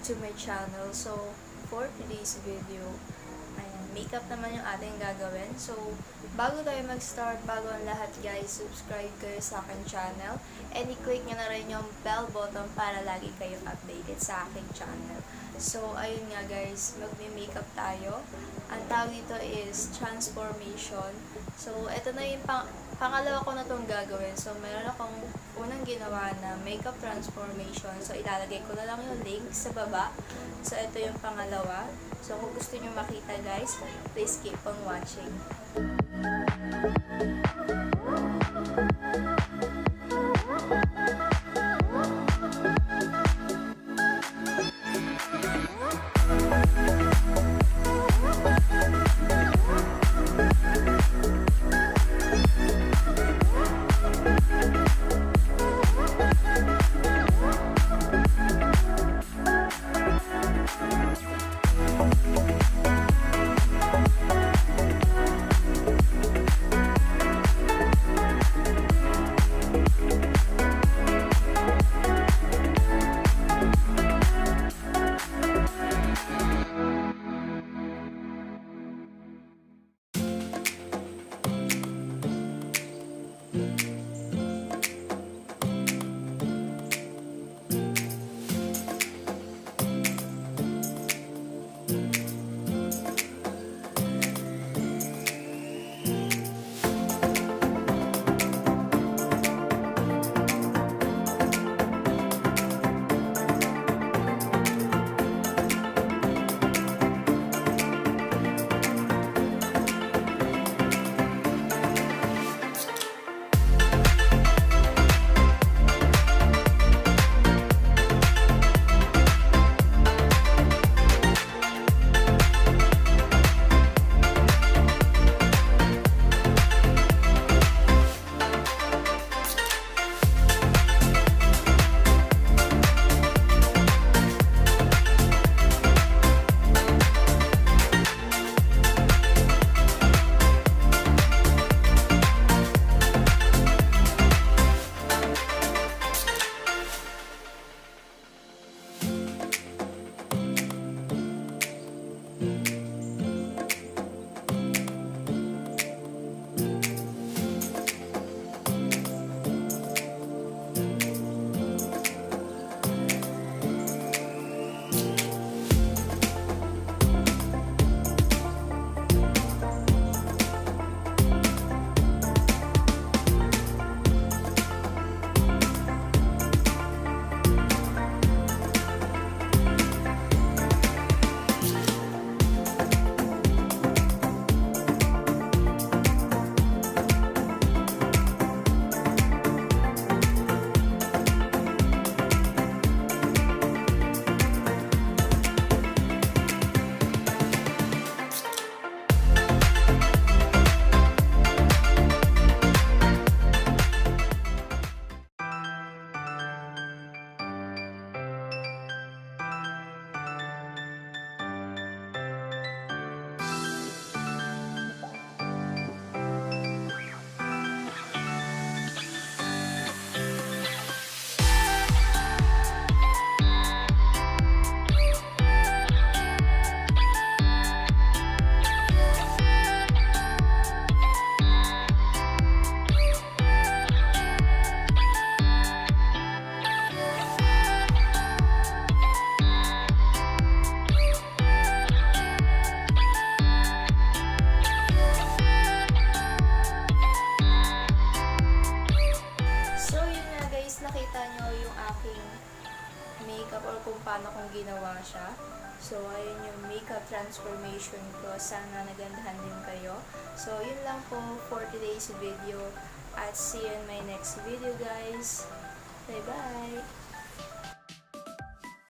to my channel. So, for today's video, ayan, makeup naman yung ating gagawin. So, bago tayo mag-start, bago ang lahat guys, subscribe kayo sa aking channel. And i-click nyo na rin yung bell button para lagi kayong updated sa aking channel. So, ayun nga guys, magme-makeup tayo. Ang tawag dito is transformation. So, ito na yung pangalawa ko na itong gagawin. So, meron akong unang ginawa na makeup transformation. So, ilalagay ko na lang yung link sa baba. So, ito yung pangalawa. So, kung gusto nyo makita guys, please keep on watching. Nakita nyo yung aking makeup or kung paano kong ginawa siya. So, ayun yung makeup transformation ko. Sana nagandahan din kayo. So, yun lang po for today's video. At see you in my next video, guys. Bye-bye!